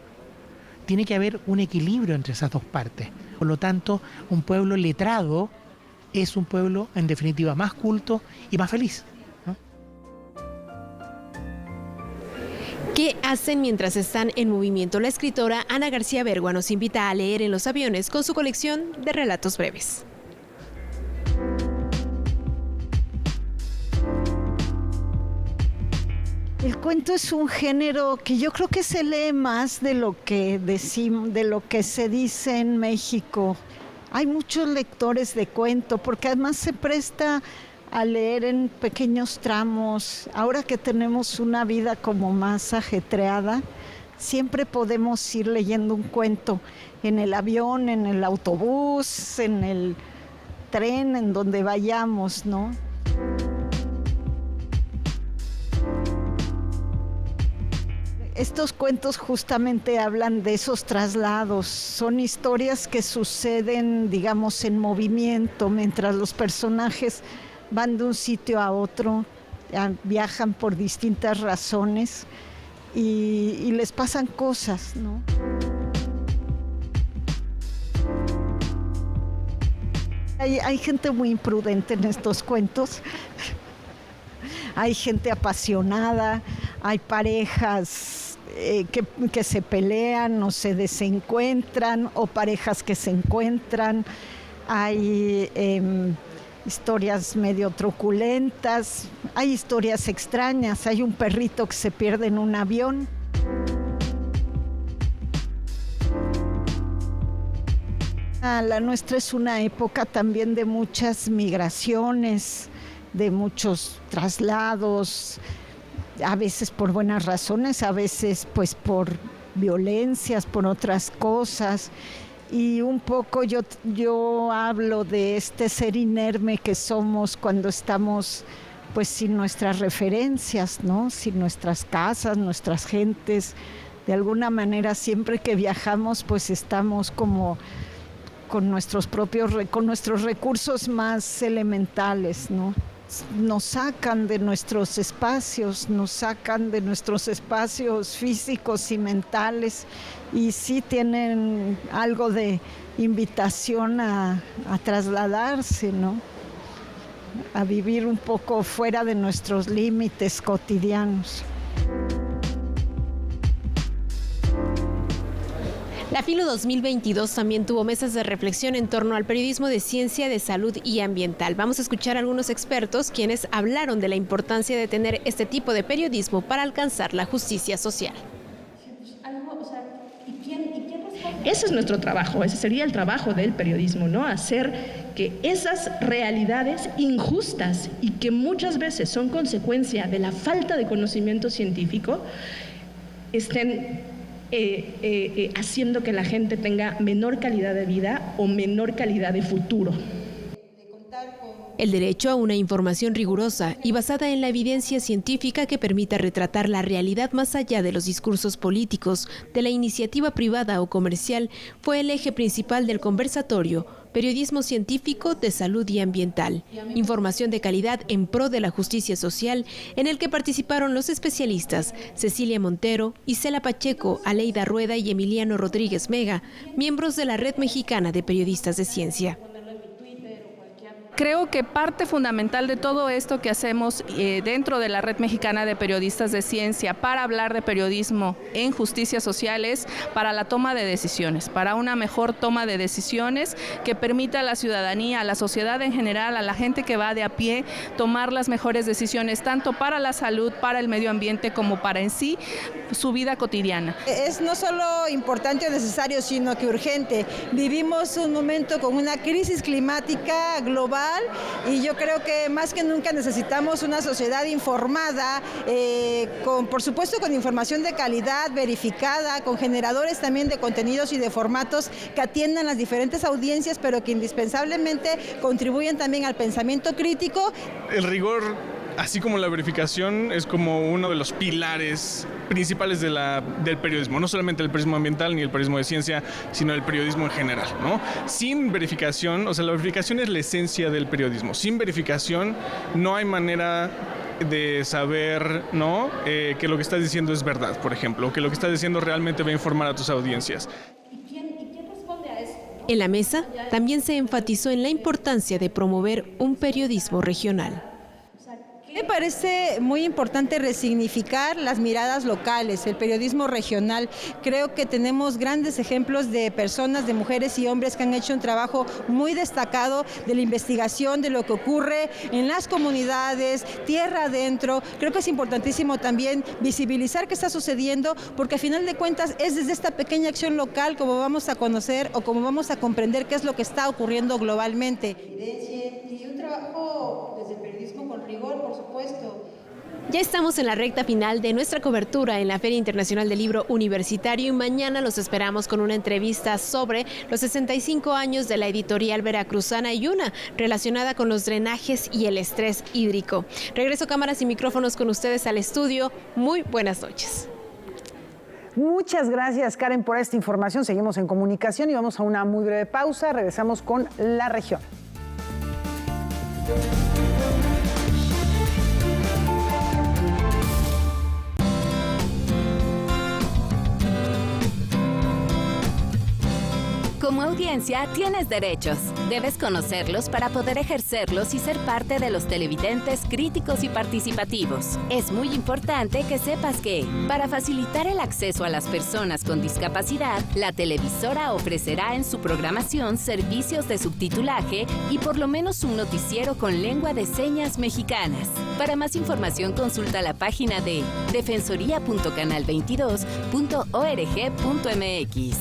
Tiene que haber un equilibrio entre esas dos partes. Por lo tanto, un pueblo letrado es un pueblo, en definitiva, más culto y más feliz, ¿no? ¿Qué hacen mientras están en movimiento? La escritora Ana García Bergua nos invita a leer en los aviones con su colección de relatos breves. El cuento es un género que yo creo que se lee más de lo que decimos, de lo que se dice en México. Hay muchos lectores de cuento, porque además se presta a leer en pequeños tramos. Ahora que tenemos una vida como más ajetreada, siempre podemos ir leyendo un cuento en el avión, en el autobús, en el tren, en donde vayamos, ¿no? Estos cuentos justamente hablan de esos traslados, son historias que suceden, digamos, en movimiento, mientras los personajes van de un sitio a otro, viajan por distintas razones y les pasan cosas, ¿no? Hay gente muy imprudente en estos cuentos, hay gente apasionada, hay parejas que se pelean o se desencuentran, o parejas que se encuentran, hay historias medio truculentas, hay historias extrañas, hay un perrito que se pierde en un avión. La nuestra es una época también de muchas migraciones, de muchos traslados, a veces por buenas razones, a veces pues por violencias, por otras cosas. Y un poco yo hablo de este ser inerme que somos cuando estamos pues sin nuestras referencias, ¿no? Sin nuestras casas, nuestras gentes. De alguna manera siempre que viajamos pues estamos como con nuestros recursos más elementales, ¿no? Nos sacan de nuestros espacios físicos y mentales, y sí tienen algo de invitación a trasladarse, ¿no? A vivir un poco fuera de nuestros límites cotidianos. La FILU 2022 también tuvo mesas de reflexión en torno al periodismo de ciencia, de salud y ambiental. Vamos a escuchar a algunos expertos quienes hablaron de la importancia de tener este tipo de periodismo para alcanzar la justicia social. Ese es nuestro trabajo, ese sería el trabajo del periodismo, ¿no? Hacer que esas realidades injustas y que muchas veces son consecuencia de la falta de conocimiento científico estén haciendo que la gente tenga menor calidad de vida o menor calidad de futuro. El derecho a una información rigurosa y basada en la evidencia científica que permita retratar la realidad más allá de los discursos políticos, de la iniciativa privada o comercial, fue el eje principal del conversatorio Periodismo Científico de Salud y Ambiental, información de calidad en pro de la justicia social, en el que participaron los especialistas Cecilia Montero, Isela Pacheco, Aleida Rueda y Emiliano Rodríguez Mega, miembros de la Red Mexicana de Periodistas de Ciencia. Creo que parte fundamental de todo esto que hacemos dentro de la Red Mexicana de Periodistas de Ciencia para hablar de periodismo en justicia social es para la toma de decisiones, para una mejor toma de decisiones que permita a la ciudadanía, a la sociedad en general, a la gente que va de a pie, tomar las mejores decisiones, tanto para la salud, para el medio ambiente, como para en sí su vida cotidiana. Es no solo importante o necesario, sino que urgente. Vivimos un momento con una crisis climática global y yo creo que más que nunca necesitamos una sociedad informada, por supuesto con información de calidad, verificada, con generadores también de contenidos y de formatos que atiendan las diferentes audiencias, pero que indispensablemente contribuyen también al pensamiento crítico. El rigor, así como la verificación, es como uno de los pilares principales del periodismo, no solamente el periodismo ambiental ni el periodismo de ciencia, sino el periodismo en general, ¿no? Sin verificación, o sea, la verificación es la esencia del periodismo. Sin verificación no hay manera de saber, ¿no? Que lo que estás diciendo es verdad, por ejemplo, o que lo que estás diciendo realmente va a informar a tus audiencias. ¿Y quién responde a eso? En la mesa también se enfatizó en la importancia de promover un periodismo regional. Me parece muy importante resignificar las miradas locales, el periodismo regional. Creo que tenemos grandes ejemplos de personas, de mujeres y hombres que han hecho un trabajo muy destacado de la investigación de lo que ocurre en las comunidades, tierra adentro. Creo que es importantísimo también visibilizar qué está sucediendo, porque al final de cuentas es desde esta pequeña acción local como vamos a conocer o como vamos a comprender qué es lo que está ocurriendo globalmente. Y un trabajo desde el periodismo con rigor, por supuesto. Ya estamos en la recta final de nuestra cobertura en la Feria Internacional del Libro Universitario y mañana los esperamos con una entrevista sobre los 65 años de la editorial veracruzana y una relacionada con los drenajes y el estrés hídrico. Regreso cámaras y micrófonos con ustedes al estudio. Muy buenas noches. Muchas gracias, Karen, por esta información. Seguimos en comunicación y vamos a una muy breve pausa. Regresamos con La Región. Como audiencia tienes derechos. Debes conocerlos para poder ejercerlos y ser parte de los televidentes críticos y participativos. Es muy importante que sepas que, para facilitar el acceso a las personas con discapacidad, la televisora ofrecerá en su programación servicios de subtitulaje y por lo menos un noticiero con lengua de señas mexicanas. Para más información consulta la página de defensoría.canal22.org.mx.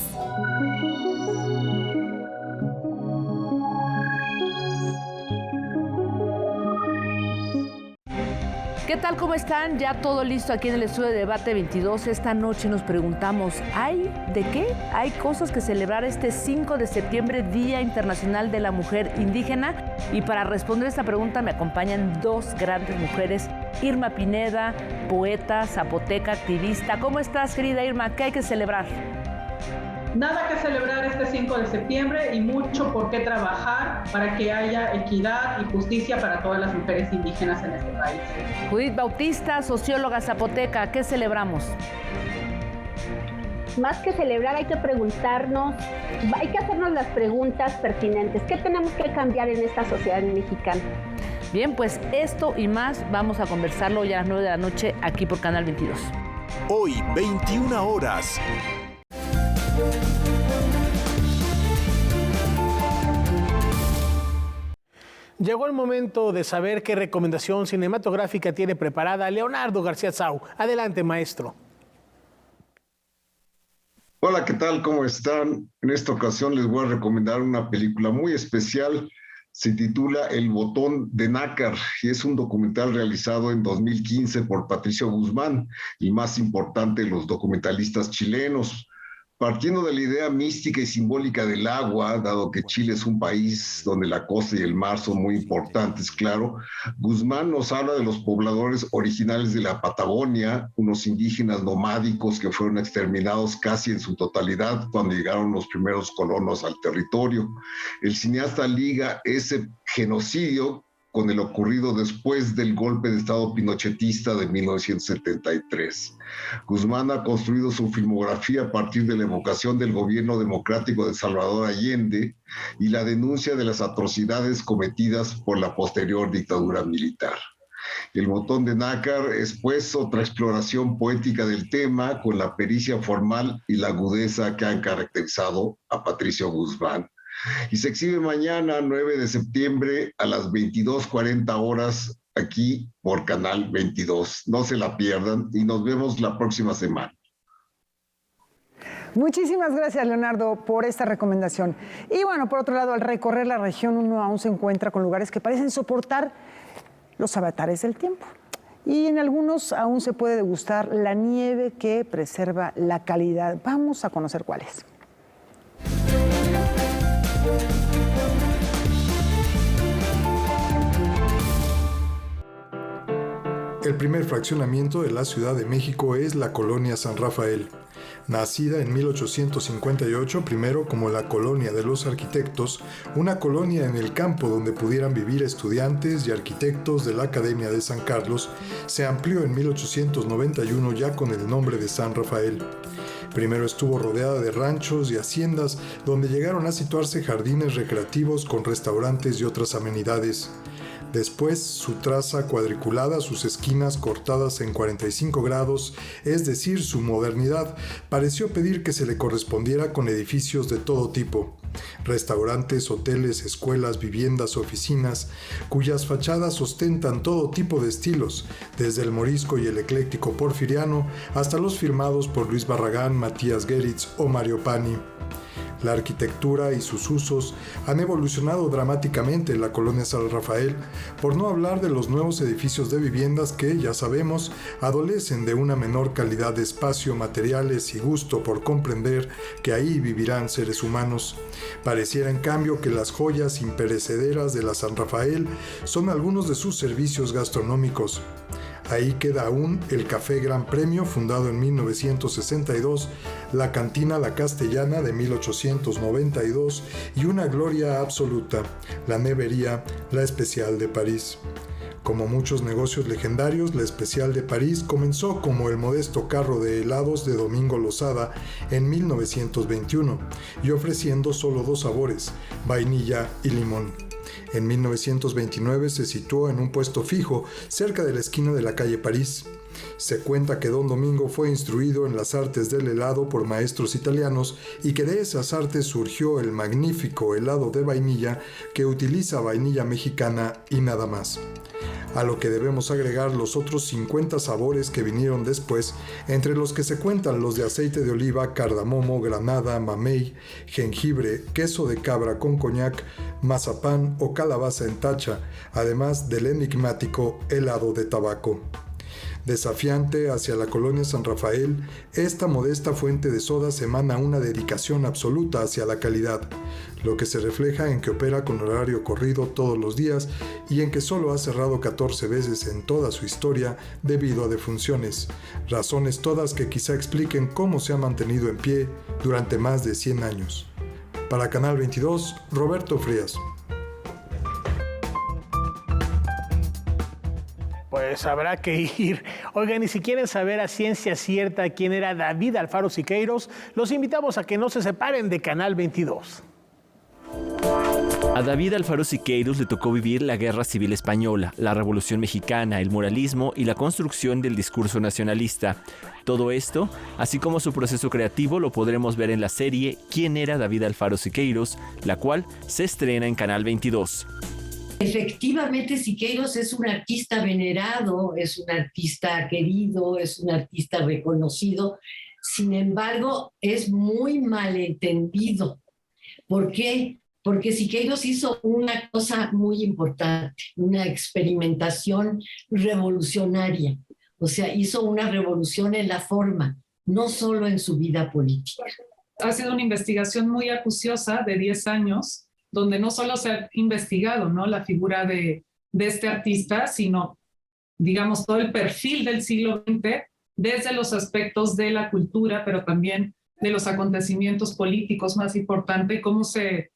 ¿Qué tal? ¿Cómo están? Ya todo listo aquí en el estudio de Debate 22. Esta noche nos preguntamos, ¿hay de qué? ¿Hay cosas que celebrar este 5 de septiembre, Día Internacional de la Mujer Indígena? Y para responder esta pregunta me acompañan dos grandes mujeres. Irma Pineda, poeta, zapoteca, activista. ¿Cómo estás, querida Irma? ¿Qué hay que celebrar? Nada que celebrar este 5 de septiembre y mucho por qué trabajar para que haya equidad y justicia para todas las mujeres indígenas en este país. Judith Bautista, socióloga zapoteca, ¿qué celebramos? Más que celebrar hay que preguntarnos, hay que hacernos las preguntas pertinentes. ¿Qué tenemos que cambiar en esta sociedad mexicana? Bien, pues esto y más vamos a conversarlo hoy a las 9 de la noche aquí por Canal 22. Hoy, 21 horas. Llegó el momento de saber qué recomendación cinematográfica tiene preparada Leonardo García Tsao. Adelante, maestro. Hola, ¿qué tal? ¿Cómo están? En esta ocasión les voy a recomendar una película muy especial. Se titula El Botón de Nácar y es un documental realizado en 2015 por Patricio Guzmán, el más importante de los documentalistas chilenos. Partiendo de la idea mística y simbólica del agua, dado que Chile es un país donde la costa y el mar son muy importantes, claro, Guzmán nos habla de los pobladores originales de la Patagonia, unos indígenas nomádicos que fueron exterminados casi en su totalidad cuando llegaron los primeros colonos al territorio. El cineasta liga ese genocidio con el ocurrido después del golpe de Estado pinochetista de 1973. Guzmán ha construido su filmografía a partir de la evocación del gobierno democrático de Salvador Allende y la denuncia de las atrocidades cometidas por la posterior dictadura militar. El botón de nácar es pues otra exploración poética del tema con la pericia formal y la agudeza que han caracterizado a Patricio Guzmán. Y se exhibe mañana, 9 de septiembre, a las 22:40 horas, aquí por Canal 22. No se la pierdan y nos vemos la próxima semana. Muchísimas gracias, Leonardo, por esta recomendación. Y bueno, por otro lado, al recorrer la región, uno aún se encuentra con lugares que parecen soportar los avatares del tiempo. Y en algunos aún se puede degustar la nieve que preserva la calidad. Vamos a conocer cuáles. El primer fraccionamiento de la Ciudad de México es la Colonia San Rafael. Nacida en 1858, primero como la Colonia de los Arquitectos, una colonia en el campo donde pudieran vivir estudiantes y arquitectos de la Academia de San Carlos, se amplió en 1891 ya con el nombre de San Rafael. Primero estuvo rodeada de ranchos y haciendas donde llegaron a situarse jardines recreativos con restaurantes y otras amenidades. Después, su traza cuadriculada, sus esquinas cortadas en 45 grados, es decir, su modernidad, pareció pedir que se le correspondiera con edificios de todo tipo. Restaurantes, hoteles, escuelas, viviendas, oficinas, cuyas fachadas ostentan todo tipo de estilos, desde el morisco y el ecléctico porfiriano hasta los firmados por Luis Barragán, Matías Geritz o Mario Pani. La arquitectura y sus usos han evolucionado dramáticamente en la colonia San Rafael, por no hablar de los nuevos edificios de viviendas que, ya sabemos, adolecen de una menor calidad de espacio, materiales y gusto por comprender que ahí vivirán seres humanos. Pareciera en cambio que las joyas imperecederas de la San Rafael son algunos de sus servicios gastronómicos. Ahí queda aún el Café Gran Premio, fundado en 1962, la Cantina La Castellana de 1892 y una gloria absoluta, la Nevería La Especial de París. Como muchos negocios legendarios, la Especial de París comenzó como el modesto carro de helados de Domingo Lozada en 1921 y ofreciendo solo 2 sabores, vainilla y limón. En 1929 se situó en un puesto fijo cerca de la esquina de la calle París. Se cuenta que Don Domingo fue instruido en las artes del helado por maestros italianos y que de esas artes surgió el magnífico helado de vainilla que utiliza vainilla mexicana y nada más. A lo que debemos agregar los otros 50 sabores que vinieron después, entre los que se cuentan los de aceite de oliva, cardamomo, granada, mamey, jengibre, queso de cabra con coñac, mazapán o calabaza en tacha, además del enigmático helado de tabaco. Desafiante hacia la colonia San Rafael, esta modesta fuente de sodas emana una dedicación absoluta hacia la calidad, lo que se refleja en que opera con horario corrido todos los días y en que solo ha cerrado 14 veces en toda su historia debido a defunciones, razones todas que quizá expliquen cómo se ha mantenido en pie durante más de 100 años. Para Canal 22, Roberto Frías. Pues habrá que ir. Oigan, y si quieren saber a ciencia cierta quién era David Alfaro Siqueiros, los invitamos a que no se separen de Canal 22. A David Alfaro Siqueiros le tocó vivir la Guerra Civil Española, la Revolución Mexicana, el muralismo y la construcción del discurso nacionalista. Todo esto, así como su proceso creativo, lo podremos ver en la serie ¿Quién era David Alfaro Siqueiros?, la cual se estrena en Canal 22. Efectivamente, Siqueiros es un artista venerado, es un artista querido, es un artista reconocido. Sin embargo, es muy malentendido. ¿Por qué? Porque Siqueiros hizo una cosa muy importante, una experimentación revolucionaria. O sea, hizo una revolución en la forma, no solo en su vida política. Ha sido una investigación muy acuciosa de 10 años, donde no solo se ha investigado, ¿no?, la figura de este artista, sino, digamos, todo el perfil del siglo XX, desde los aspectos de la cultura, pero también de los acontecimientos políticos más importantes, cómo se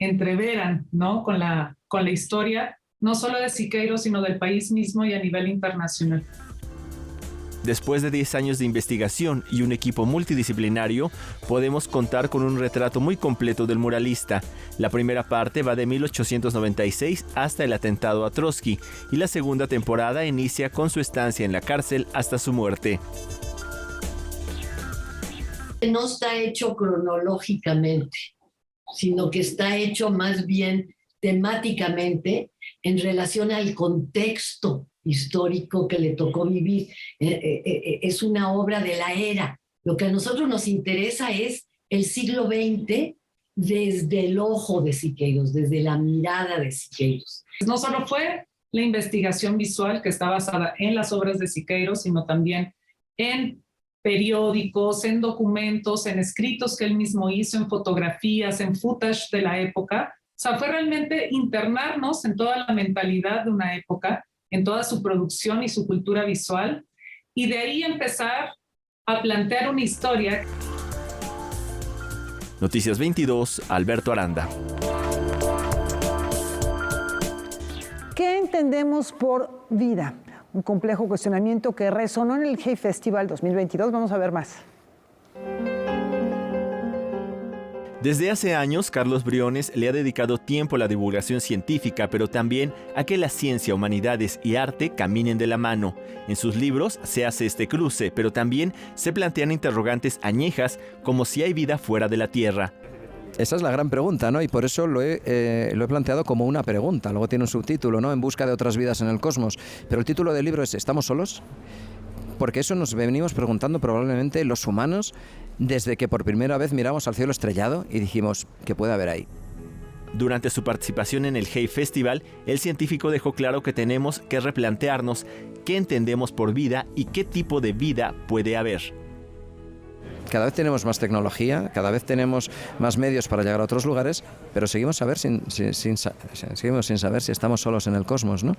entreveran, ¿no?, con la con la historia, no solo de Siqueiros, sino del país mismo y a nivel internacional. Después de 10 años de investigación y un equipo multidisciplinario, podemos contar con un retrato muy completo del muralista. La primera parte va de 1896 hasta el atentado a Trotsky y la segunda temporada inicia con su estancia en la cárcel hasta su muerte. No está hecho cronológicamente, sino que está hecho más bien temáticamente en relación al contexto histórico que le tocó vivir. Es una obra de la era. Lo que a nosotros nos interesa es el siglo XX desde el ojo de Siqueiros, desde la mirada de Siqueiros. No solo fue la investigación visual que está basada en las obras de Siqueiros, sino también en periódicos, en documentos, en escritos que él mismo hizo, en fotografías, en footage de la época. O sea, fue realmente internarnos en toda la mentalidad de una época, en toda su producción y su cultura visual, y de ahí empezar a plantear una historia. Noticias 22, Alberto Aranda. ¿Qué entendemos por vida? Un complejo cuestionamiento que resonó en el Hay Festival 2022. Vamos a ver más. Desde hace años, Carlos Briones le ha dedicado tiempo a la divulgación científica, pero también a que la ciencia, humanidades y arte caminen de la mano. En sus libros se hace este cruce, pero también se plantean interrogantes añejas, como si hay vida fuera de la Tierra. Esa es la gran pregunta, ¿no? Y por eso lo he planteado como una pregunta. Luego tiene un subtítulo, ¿no? En busca de otras vidas en el cosmos. Pero el título del libro es ¿Estamos solos? Porque eso nos venimos preguntando probablemente los humanos desde que por primera vez miramos al cielo estrellado y dijimos, ¿qué puede haber ahí? Durante su participación en el Hay Festival, el científico dejó claro que tenemos que replantearnos qué entendemos por vida y qué tipo de vida puede haber. Cada vez tenemos más tecnología, cada vez tenemos más medios para llegar a otros lugares, pero seguimos sin saber si estamos solos en el cosmos, ¿no?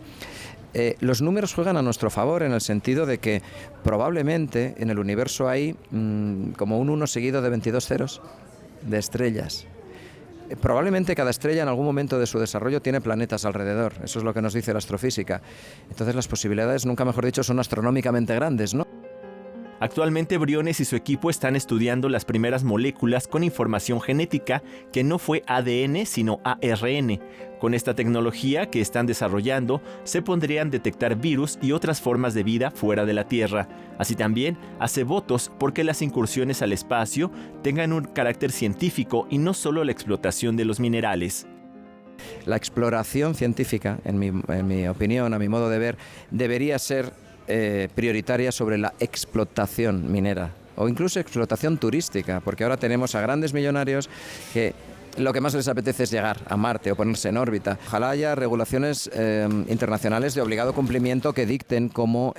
Los números juegan a nuestro favor en el sentido de que probablemente en el universo hay como un 1 seguido de 22 ceros de estrellas. Probablemente cada estrella en algún momento de su desarrollo tiene planetas alrededor, eso es lo que nos dice la astrofísica. Entonces las posibilidades, nunca mejor dicho, son astronómicamente grandes, ¿no? Actualmente Briones y su equipo están estudiando las primeras moléculas con información genética que no fue ADN sino ARN. Con esta tecnología que están desarrollando se podrían detectar virus y otras formas de vida fuera de la Tierra. Así también hace votos porque las incursiones al espacio tengan un carácter científico y no solo la explotación de los minerales. La exploración científica, en mi opinión, a mi modo de ver, debería ser prioritaria sobre la explotación minera o incluso explotación turística, porque ahora tenemos a grandes millonarios que lo que más les apetece es llegar a Marte o ponerse en órbita. Ojalá haya regulaciones internacionales de obligado cumplimiento que dicten cómo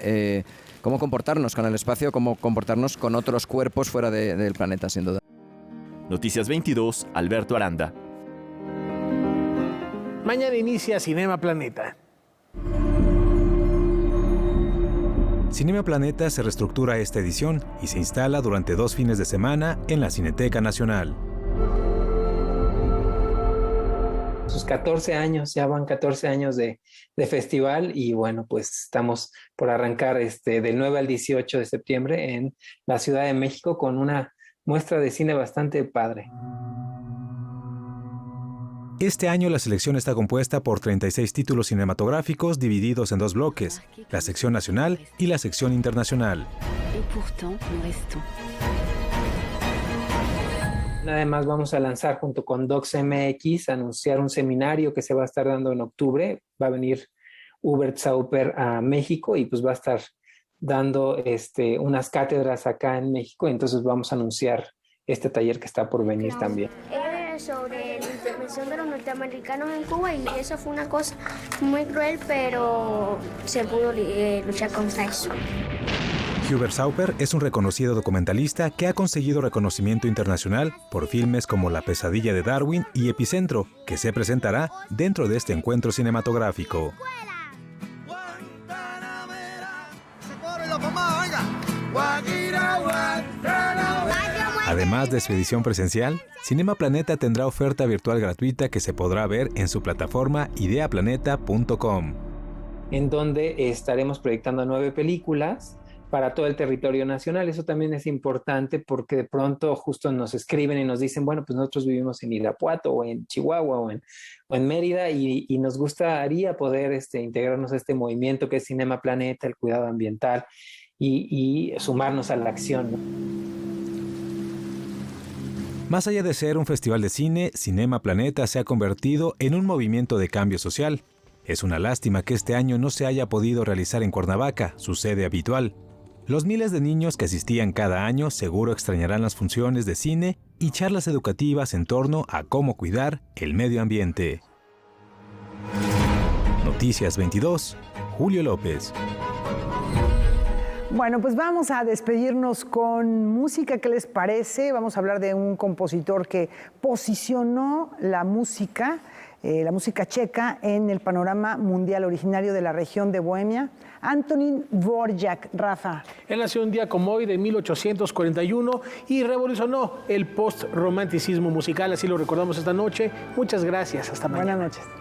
comportarnos con el espacio, cómo comportarnos con otros cuerpos fuera del planeta, sin duda. Noticias 22, Alberto Aranda. Mañana inicia Cinema Planeta. Cinema Planeta se reestructura esta edición y se instala durante 2 fines de semana en la Cineteca Nacional. Sus 14 años, ya van 14 años de festival y bueno, pues estamos por arrancar del 9 al 18 de septiembre en la Ciudad de México con una muestra de cine bastante padre. Este año la selección está compuesta por 36 títulos cinematográficos divididos en 2 bloques, la sección nacional y la sección internacional. Además vamos a lanzar junto con DocsMX, anunciar un seminario que se va a estar dando en octubre. Va a venir Hubert Sauper a México y pues va a estar dando unas cátedras acá en México. Entonces vamos a anunciar este taller que está por venir también. Sobre la intervención de los norteamericanos en Cuba y eso fue una cosa muy cruel, pero se pudo luchar contra eso. Hubert Sauper es un reconocido documentalista que ha conseguido reconocimiento internacional por filmes como La pesadilla de Darwin y Epicentro, que se presentará dentro de este encuentro cinematográfico. Además de su edición presencial, Cinema Planeta tendrá oferta virtual gratuita que se podrá ver en su plataforma ideaplaneta.com. En donde estaremos proyectando 9 películas para todo el territorio nacional. Eso también es importante porque de pronto justo nos escriben y nos dicen, bueno, pues nosotros vivimos en Irapuato o en Chihuahua o en Mérida y nos gustaría poder integrarnos a este movimiento que es Cinema Planeta, el cuidado ambiental y sumarnos a la acción, ¿no? Más allá de ser un festival de cine, Cinema Planeta se ha convertido en un movimiento de cambio social. Es una lástima que este año no se haya podido realizar en Cuernavaca, su sede habitual. Los miles de niños que asistían cada año seguro extrañarán las funciones de cine y charlas educativas en torno a cómo cuidar el medio ambiente. Noticias 22, Julio López. Bueno, pues vamos a despedirnos con música. ¿Qué les parece? Vamos a hablar de un compositor que posicionó la música checa en el panorama mundial, originario de la región de Bohemia, Antonín Dvořák. Rafa. Él nació un día como hoy de 1841 y revolucionó el post-romanticismo musical, así lo recordamos esta noche. Muchas gracias, hasta mañana. Buenas noches.